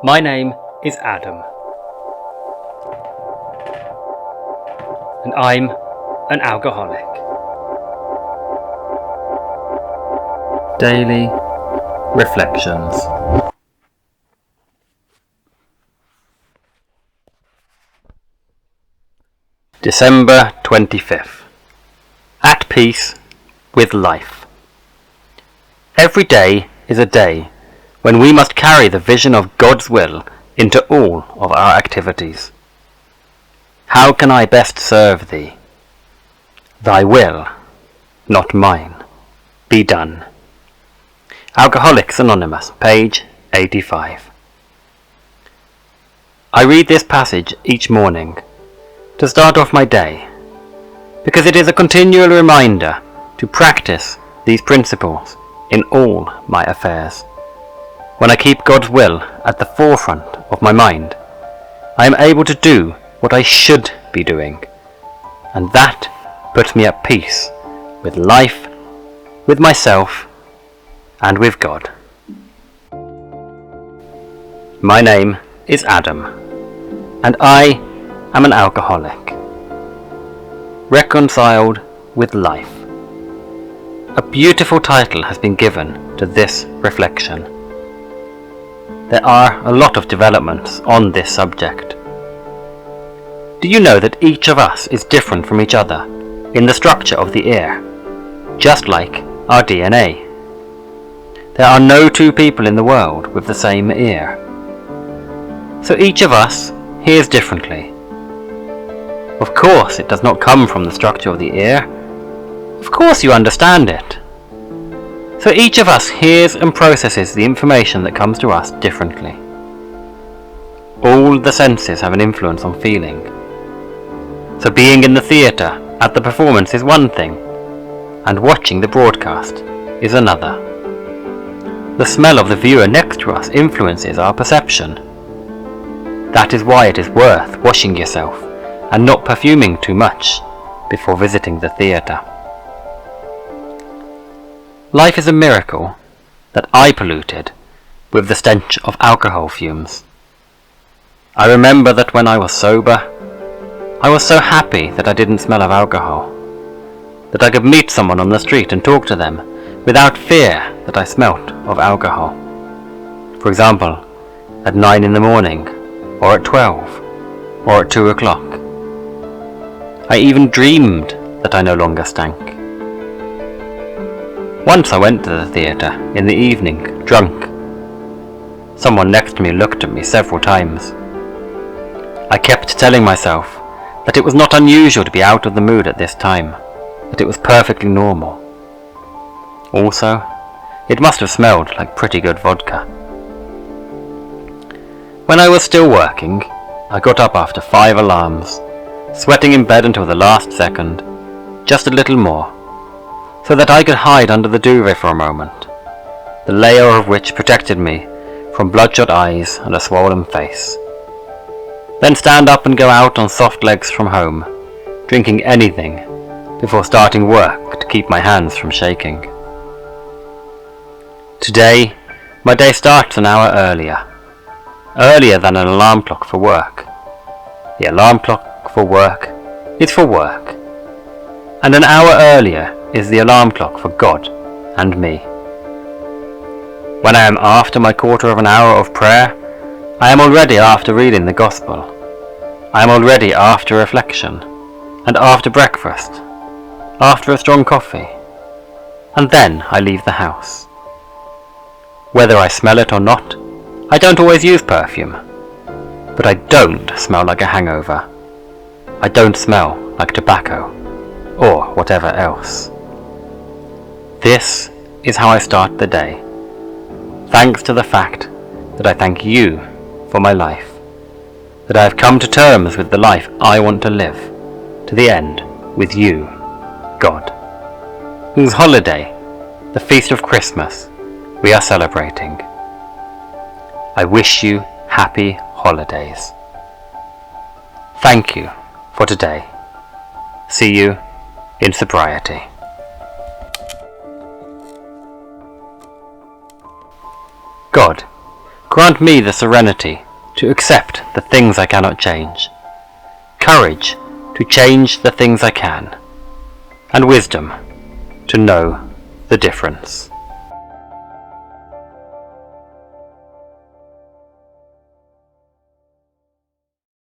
My name is Adam, and I'm an alcoholic. Daily Reflections. December 25th. At peace with life. Every day is a day when we must carry the vision of God's will into all of our activities. How can I best serve Thee? Thy will, not mine, be done. Alcoholics Anonymous, page 85. I read this passage each morning to start off my day, because it is a continual reminder to practice these principles in all my affairs. When I keep God's will at the forefront of my mind, I am able to do what I should be doing, and that puts me at peace with life, with myself, and with God. My name is Adam, and I am an alcoholic. Reconciled with life. A beautiful title has been given to this reflection. There are a lot of developments on this subject. Do you know that each of us is different from each other in the structure of the ear, just like our DNA? There are no two people in the world with the same ear. So each of us hears differently. Of course it does not come from the structure of the ear. Of course you understand it. So each of us hears and processes the information that comes to us differently. All the senses have an influence on feeling. So being in the theatre at the performance is one thing, and watching the broadcast is another. The smell of the viewer next to us influences our perception. That is why it is worth washing yourself and not perfuming too much before visiting the theatre. Life is a miracle that I polluted with the stench of alcohol fumes. I remember that when I was sober, I was so happy that I didn't smell of alcohol, that I could meet someone on the street and talk to them without fear that I smelt of alcohol. For example, at 9 in the morning, or at 12, or at 2 o'clock. I even dreamed that I no longer stank. Once I went to the theatre in the evening, drunk. Someone next to me looked at me several times. I kept telling myself that it was not unusual to be out of the mood at this time, that it was perfectly normal. Also, it must have smelled like pretty good vodka. When I was still working, I got up after 5 alarms, sweating in bed until the last second, just a little more, so that I could hide under the duvet for a moment, the layer of which protected me from bloodshot eyes and a swollen face. Then stand up and go out on soft legs from home, drinking anything before starting work to keep my hands from shaking. Today, my day starts an hour earlier than an alarm clock for work. The alarm clock for work is for work, and an hour earlier is the alarm clock for God and me. When I am after my quarter of an hour of prayer, I am already after reading the Gospel. I am already after reflection, and after breakfast, after a strong coffee, and then I leave the house. Whether I smell it or not, I don't always use perfume, but I don't smell like a hangover. I don't smell like tobacco, or whatever else. This is how I start the day, thanks to the fact that I thank you for my life, that I have come to terms with the life I want to live, to the end with you, God, whose holiday, the feast of Christmas, we are celebrating. I wish you happy holidays. Thank you for today. See you in sobriety. God, Grant me the serenity to accept the things I cannot change, courage to change the things I can, and wisdom to know the difference.